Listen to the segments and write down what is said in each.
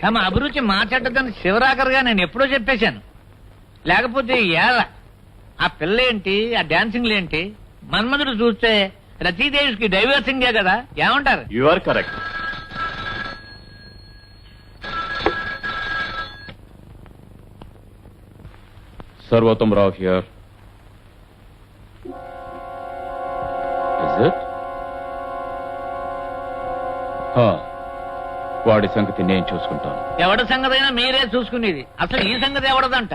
తమ అభిరుచి మార్చడ్డదని శివరాకర్గా నేను ఎప్పుడో చెప్పేశాను. లేకపోతే ఎలా ఆ పిల్ల ఏంటి, ఆ డాన్సింగ్లు ఏంటి? మన్మధుడు చూస్తే రతీదేవికి డైవర్సింగే కదా, ఏమంటారు? You are correct. Sarvottamarao here. Is it? వాడి సంగతి నేను చూసుకుంటాను. ఎవడి సంగతి అయినా మీరే చూసుకునేది. అసలు ఈ సంగతి ఎవడదంట?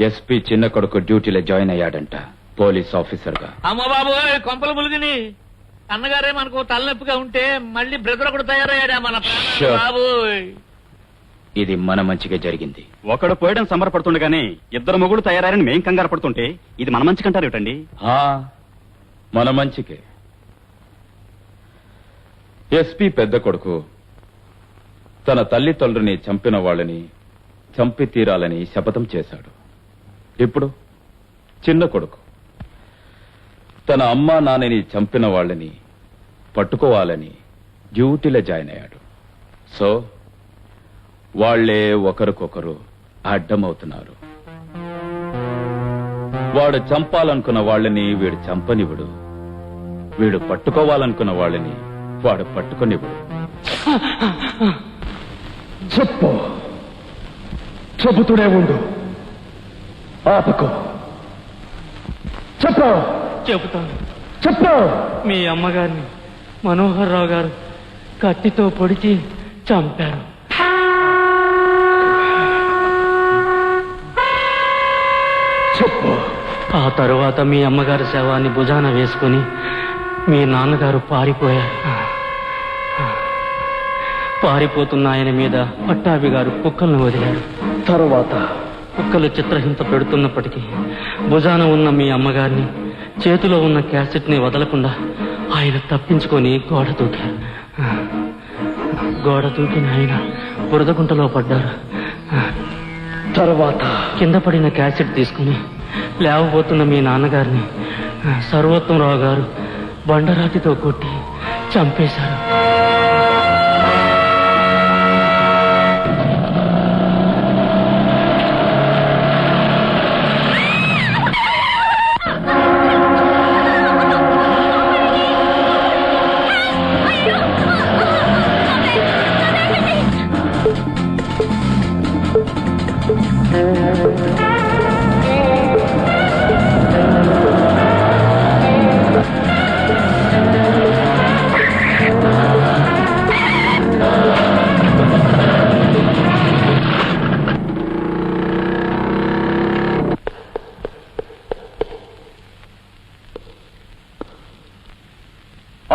ఎస్పీ చిన్న కొడుకు డ్యూటీలో జాయిన్ అయ్యాడంట, పోలీస్ ఆఫీసర్ గా. అమ్మ బాబు, కొంపలు ములిగిని. అన్నగారే మనకు తలనొప్పిగా ఉంటే మళ్ళీ బ్రదర్ ఒకడు తయారయ్యాడా మన బాబు. ఇది మన మంచిగా జరిగింది. ఒకడు పోయడం సంబరపడుతుండగానే ఇద్దరు మొగుడు తయారని మేం కంగారు పడుతుంటే ఇది మన మంచికంటారు ఏమిటండి? మన మంచికే. ఎస్పీ పెద్ద కొడుకు తన తల్లిదండ్రుని చంపిన వాళ్ళని చంపి తీరాలని శపథం చేశాడు. ఇప్పుడు చిన్న కొడుకు తన అమ్మా నాన్నని చంపిన వాళ్ళని పట్టుకోవాలని డ్యూటీలో జాయిన్ అయ్యాడు. సో వాళ్లే ఒకరికొకరు అడ్డమవుతున్నారు. వాడు చంపాలనుకున్న వాళ్ళని వీడు చంపనివ్వడు, వీడు పట్టుకోవాలనుకున్న వాళ్ళని వాడు పట్టుకునివ్వడు. చెప్పు, చెబుతూనే ఉండు, ఆపకు. చెప్పు. చెబుతాను. చెప్పు. మీ అమ్మగారిని మనోహర్ రావు గారు కత్తితో పొడిచి చంపారు. చెప్పు. ఆ తరువాత మీ అమ్మగారి శవాన్ని భుజాన వేసుకుని మీ నాన్నగారు పారిపోయారు. పారిపోతున్న ఆయన మీద పట్టాభి గారు కుక్కలను వదిలారు. తరువాత కుక్కలు చిత్రహింస పెడుతున్నప్పటికీ భుజాన ఉన్న మీ అమ్మగారిని, చేతిలో ఉన్న క్యాసెట్ ని వదలకుండా ఆయన తప్పించుకొని గోడ దూకారు. గోడ దూకిన ఆయన బురదగుంటలో పడ్డారు. తరువాత కింద పడిన క్యాసెట్ తీసుకుని లేవబోతున్న మీ నాన్నగారిని సర్వోత్తమరావు గారు బండరాతితో కొట్టి చంపేశారు.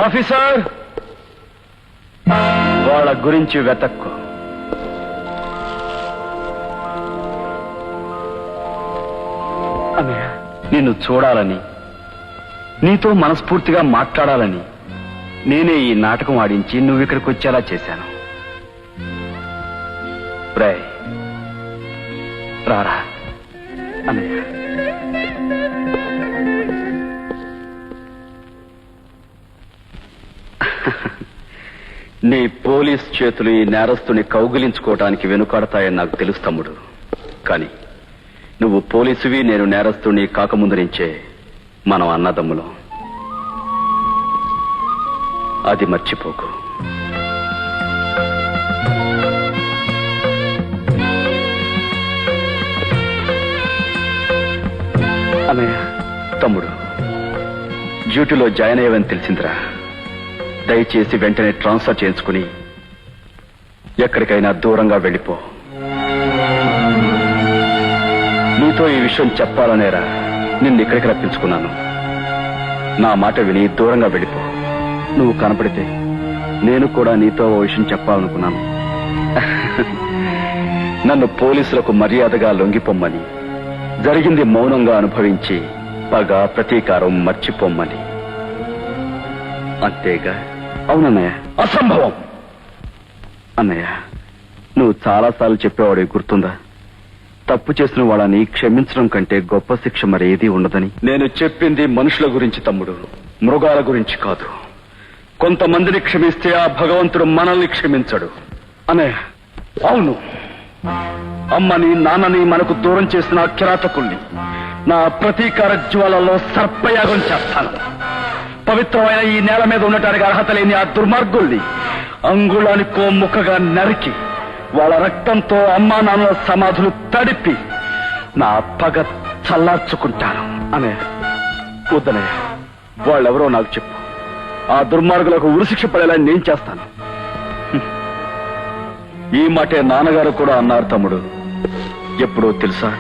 ఆఫీసర్, వాళ్ళ గురించి వెతక్కు. అన్నయ్య, నిన్ను చూడాలని, నీతో మనస్ఫూర్తిగా మాట్లాడాలని నేనే ఈ నాటకం ఆడించి నువ్వు ఇక్కడికి వచ్చేలా చేశాను. రారా అన్నయ్య. నీ పోలీస్ చేతులు ఈ నేరస్తుని కౌగిలించుకోవటానికి వెనుకాడతాయని నాకు తెలుసు తమ్ముడు. కానీ నువ్వు పోలీసువి, నేను నేరస్తుని కాకముందు నుంచే మనం అన్నదమ్ములం. అది మర్చిపోకు. అన్నయ్య, తమ్ముడు డ్యూటీలో జాయిన్ అయ్యావని తెలిసిందిరా. దయచేసి వెంటనే ట్రాన్స్ఫర్ చేయించుకుని ఎక్కడికైనా దూరంగా వెళ్ళిపో. నీతో ఈ విషయం చెప్పాలనేరా నిన్ను ఇక్కడికి రప్పించుకున్నాను. నా మాట విని దూరంగా వెళ్ళిపో. నువ్వు కనపడితే నేను కూడా నీతో ఓ విషయం చెప్పాలనుకున్నాను. నన్ను పోలీసులకు మర్యాదగా లొంగిపోమ్మని, జరిగింది మౌనంగా అనుభవించి పగ ప్రతీకారం మర్చిపోమ్మని. అంతేగా? అవునన్నయ్య. అసంభవం అన్నయ్య. నువ్వు చాలాసార్లు చెప్పేవాడు, గుర్తుందా? తప్పు చేసిన వాళ్ళని క్షమించడం కంటే గొప్ప శిక్ష మరేదీ ఉండదని. నేను చెప్పింది మనుషుల గురించి తమ్ముడు, మృగాల గురించి కాదు. కొంతమందిని క్షమిస్తే ఆ భగవంతుడు మనల్ని క్షమించడు అనే అవును, అమ్మని నాన్నని మనకు దూరం చేసిన ఆ కిరాతకుల్ని నా ప్రతీకార జ్వాలలో సర్పయాగం చేస్తాను. పవిత్రమైన ఈ నేల మీద ఉండటానికి అర్హత లేని ఆ దుర్మార్గుల్ని అంగుళానికో ముక్కగా నరికి వాళ్ళ రక్తంతో అమ్మా నాన్నల సమాధులు తడిపి నా పగ చల్లార్చుకుంటాను అనే వద్దనయ్య, వాళ్ళెవరో నాకు చెప్పు. ఆ దుర్మార్గులకు ఉరిశిక్ష పడేలా నేను చేస్తాను. ఈ మాటే నాన్నగారు కూడా అన్నారు తమ్ముడు. ఎప్పుడో తెలుసా,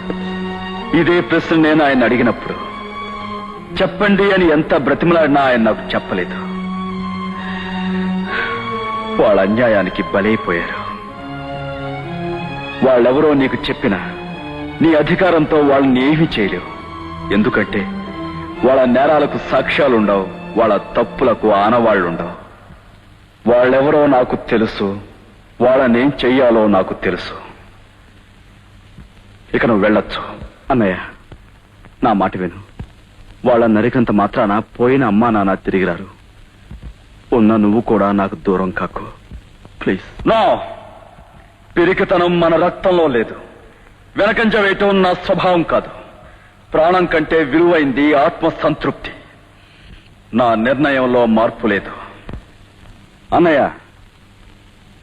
ఇదే ప్రశ్న నేను ఆయన అడిగినప్పుడు చెప్పండి అని ఎంత బ్రతిమలాడినా ఆయన నాకు చెప్పలేదు. వాళ్ళ అన్యాయానికి బలైపోయారు. వాళ్ళెవరో నీకు చెప్పినా నీ అధికారంతో వాళ్ళని ఏమీ చేయలేవు. ఎందుకంటే వాళ్ళ నేరాలకు సాక్ష్యాలుండవు, వాళ్ళ తప్పులకు ఆనవాళ్లుండవు. వాళ్ళెవరో నాకు తెలుసు, వాళ్ళనేం చెయ్యాలో నాకు తెలుసు. ఇక నువ్వు వెళ్ళొచ్చు. అన్నయ్య, నా మాట విను. వాళ్ళ నరికంత మాత్రాన పోయిన అమ్మా నాన్న తిరిగిరారు. ఉన్న నువ్వు కూడా నాకు దూరం కాకు ప్లీజ్. నో, పిరికితనం మన రక్తంలో లేదు. వెనకంజ వేయటం నా స్వభావం కాదు. ప్రాణం కంటే విలువైంది ఆత్మ సంతృప్తి. నా నిర్ణయంలో మార్పు లేదు. అన్నయ్య,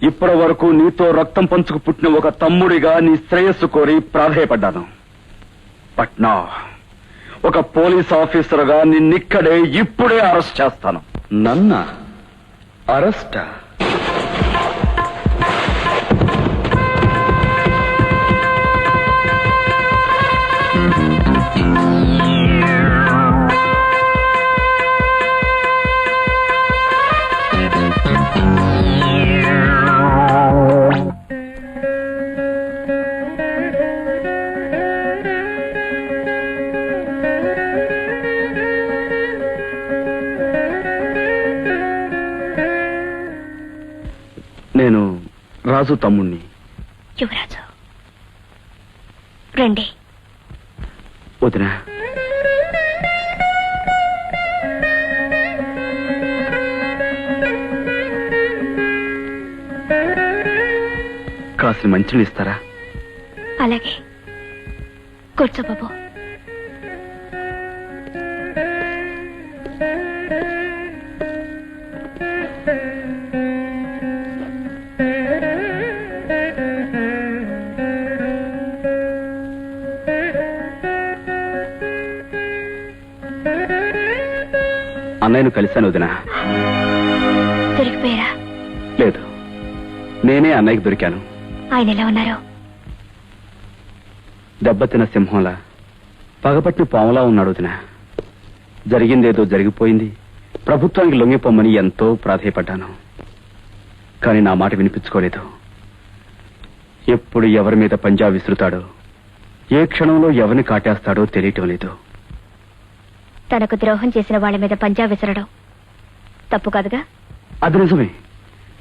ఇప్పటి వరకు నీతో రక్తం పంచుకు పుట్టిన ఒక తమ్ముడిగా నీ శ్రేయస్సు కోరి ప్రాధేయపడ్డాను. బట్ నా ఒక పోలీస్ ఆఫీసర్గా నిన్నిక్కడే ఇప్పుడే అరెస్ట్ చేస్తాను. నన్న అరెస్టా? నేను రాజు తమ్ముణ్ణి. యువరాజు రండి. వదినా, కాసిన మంచినీళ్ళు ఇస్తారా? అలాగే, కూర్చో బాబు. అన్నయ్యను కలిశాను వదినా. దొరికిపోయారా? లేదు, నేనే అన్నయ్యకి దొరికాను. ఆయన ఎలా ఉన్నారు? దెబ్బతిన్న సింహంలా, పగపట్టి పాములా ఉన్నాడు వదినా. జరిగిందేదో జరిగిపోయింది. ప్రభుత్వానికి లొంగిపోమ్మని ఎంతో ప్రాధేయపడ్డాను. కానీ నా మాట వినిపించుకోలేదు. ఎప్పుడు ఎవరి మీద పంజా విసురుతాడో, ఏ క్షణంలో ఎవరిని కాటేస్తాడో తెలియటం లేదు. తనకు ద్రోహం చేసిన వాళ్ళ మీద పంజా విసరడం తప్పు కాదుగా? అది నిజమే.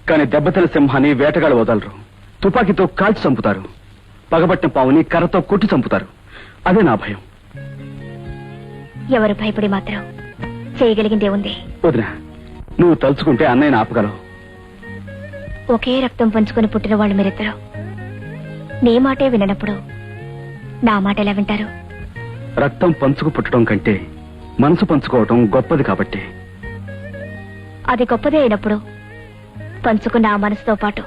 కానీ దెబ్బతిన సింహాన్ని వేటగాడు వదలరు. తుపాకీతో కాల్చి చంపుతారు. పగబట్టిన పావుని కర్రతో కొట్టి చంపుతారు. అదే నా భయం. ఎవరు భయపడి మాత్రం చేయగలిగిందే ఉంది. వదినా, నువ్వు తలుచుకుంటే అన్నయ్యని ఆపగలవు. ఒకే రక్తం పంచుకొని పుట్టిన వాళ్ళు మీరిద్దరు. నీ మాటే విననప్పుడు నా మాట ఎలా వింటారు? రక్తం పంచుకు పుట్టడం కంటే మనసు పంచుకోవటం గొప్పది కాబట్టి. అది గొప్పదే అయినప్పుడు పంచుకున్న ఆ మనసుతో పాటు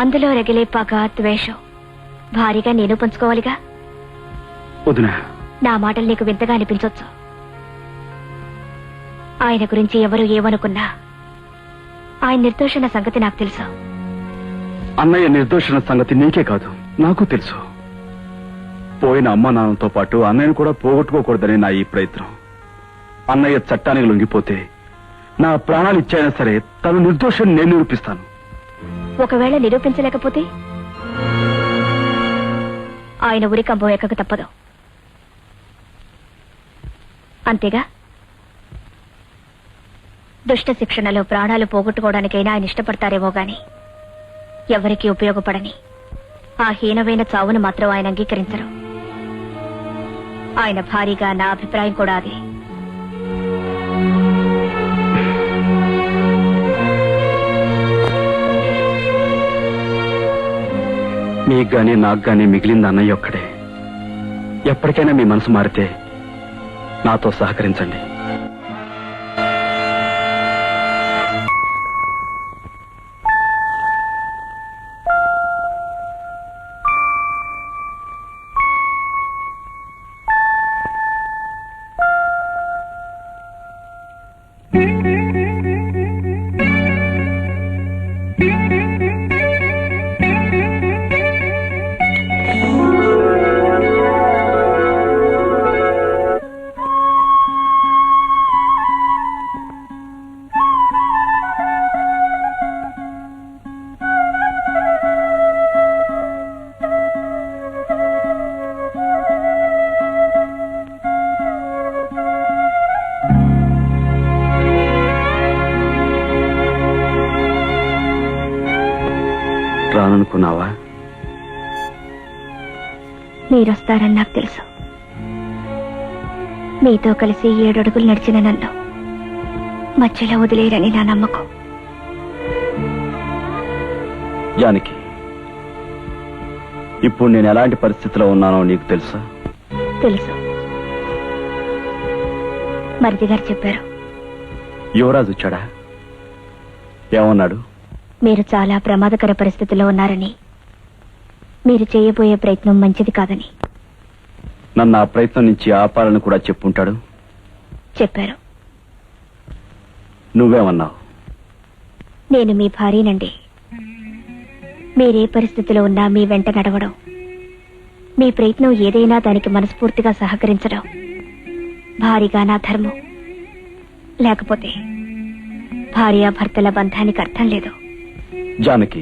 అందులో రగిలే పగ, ద్వేషం భారీగా నేను పంచుకోవాలిగా. వదినా, నా మాటలు నీకు వింతగా అనిపించొచ్చు. ఆయన గురించి ఎవరు ఏమనుకున్నా ఆయన నిర్దోషణ సంగతి నాకు తెలుసు. అన్నయ్య నిర్దోషణ సంగతి నీకే కాదు, నాకు తెలుసు. పోయిన అమ్మా నాన్నతో పాటు అన్నయ్యను కూడా పోగొట్టుకోకూడదని నా ఈ ప్రయత్నం. అన్నయ్య చట్టానికి లొంగిపోతే నా ప్రాణాలు ఇచ్చైనా సరే తను నిర్దోషం నేను నిరూపిస్తాను. ఒకవేళ నిరూపించలేకపోతే ఆయన ఉరికంబం ఎక్కక తప్పదు. అంతేగా? దుష్ట శిక్షణలో ప్రాణాలు పోగొట్టుకోవడానికైనా ఆయన ఇష్టపడతారేమో గాని ఎవరికీ ఉపయోగపడని ఆ హీనమైన చావును మాత్రం ఆయన అంగీకరించరు. ఆయన భారీగా నా అభిప్రాయం కూడా అదే. మీకు గాని నాకు గాని మిగిలింది అన్నయ్య ఒక్కడే. ఎప్పటికైనా మీ మనసు మారితే నాతో సహకరించండి. రాననుకున్నావా? మీరొస్తారని నాకు తెలుసు. మీతో కలిసి 7 అడుగులు నడిచిన నన్ను మధ్యలో వదిలేరని నా నమ్మకం. జానకి, ఇప్పుడు నేను ఎలాంటి పరిస్థితిలో ఉన్నానో నీకు తెలుసా? తెలుసు. మరిది గారు చెప్పారు. యువరాజు వచ్చాడా? ఏమన్నాడు? మీరు చాలా ప్రమాదకర పరిస్థితిలో ఉన్నారని, మీరు చేయబోయే ప్రయత్నం మంచిది కాదని. నన్ను ఆ ప్రయత్నం నుంచి ఆపాలని కూడా చెప్పుంటాడు. చెప్పారు. నువ్వేమన్నావు? నేను మీ భార్యనండి. మీరే పరిస్థితిలో ఉన్నా మీ వెంట నడవడం, మీ ప్రయత్నం ఏదైనా దానికి మనస్ఫూర్తిగా సహకరించడం భారీగా నా ధర్మం. లేకపోతే భార్యాభర్తల బంధానికి అర్థం లేదు. జానకి,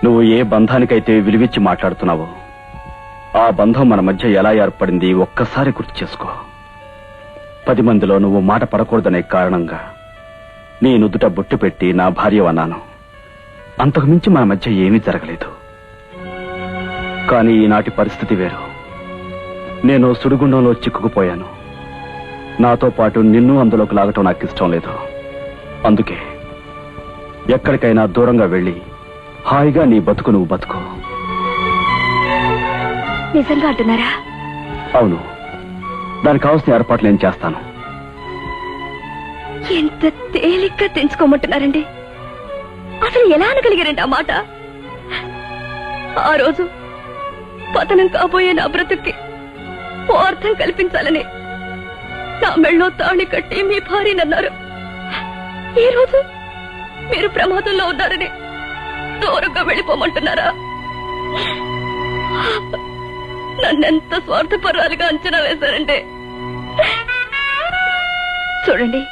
నువ్వు ఏ బంధానికైతే విలువిచ్చి మాట్లాడుతున్నావో ఆ బంధం మన మధ్య ఎలా ఏర్పడింది ఒక్కసారి గుర్తు చేసుకో. 10 మందిలో నువ్వు మాట పడకూడదనే కారణంగా నీ నుదుట బొట్టు పెట్టి నా భార్య అన్నాను. అంతకు మించి మన మధ్య ఏమీ జరగలేదు. కానీ ఈనాటి పరిస్థితి వేరు. నేను సుడిగుండంలో చిక్కుకుపోయాను. నాతో పాటు నిన్ను అందులోకి లాగటం నాకు ఇష్టం లేదు. అందుకే ఎక్కడికైనా దూరంగా వెళ్ళి హాయిగా నీ బతుకు నువ్వు బతుకు. నిజంగా అంటున్నారా? అవును, దానికి కావాల్సిన ఏర్పాట్లు నేను చేస్తాను. ఎంత తేలిగ్గా తెంచుకోమంటున్నారండి. అసలు ఎలా అనగలిగారండి ఆ మాట? ఆ రోజు పతనం కాబోయే నా బ్రతుక్కి ఓ అర్థం కల్పించాలని నా మెళ్ళో తాళి కట్టి మీ భార్యనన్నారు. ఈ రోజు మీరు ప్రమాదంలో ఉన్నారని దూరంగా వెళ్ళిపోమంటున్నారా? నన్నెంత స్వార్థపరాలుగా అంచనా వేశారండి. చూడండి,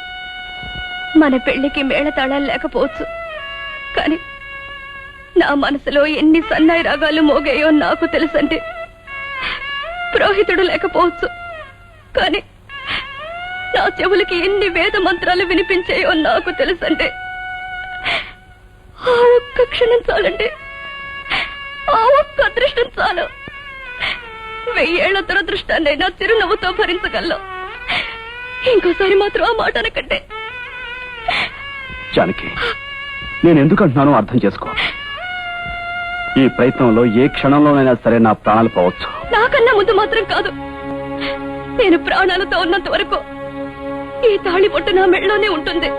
మన పెళ్లికి మేళతాళాలు లేకపోవచ్చు, కానీ నా మనసులో ఎన్ని సన్నాయి రాగాలు మోగాయో నాకు తెలుసండి. పురోహితుడు లేకపోవచ్చు, కానీ నా చెవులకి ఎన్ని వేద మంత్రాలు వినిపించాయో నాకు తెలుసండి. ఆ ఒక్క క్షణం చాలండి, ఆ ఒక్క అదృష్టం చాలు. 1000 ఏళ్ల దురదృష్టాన్ని నా చిరునవ్వుతో భరించగలను. ఇంకోసారి మాత్రం ఆ మాట అనకంటే. జానకి, నేను ఎందుకు అంటున్నానో అర్థం చేసుకో. ఈ ప్రయత్నంలో ఏ క్షణంలోనైనా సరే నా ప్రాణాలు పోవచ్చు. నాకన్నా ముందు మాత్రం కాదు, నేను ప్రాణాలతో ఉన్నంత వరకు ఈ తాళి పొట్టు నా మెళ్ళలోనే ఉంటుంది.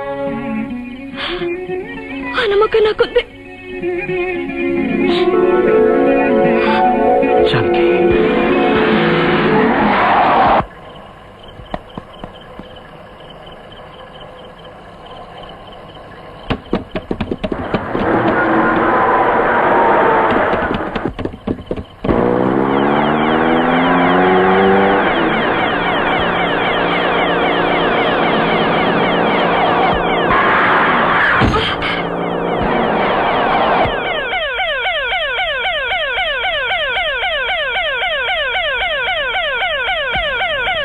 ఆ నమ్మకం నాకుంది. జానకి,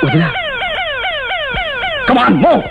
వదినా, come on, move.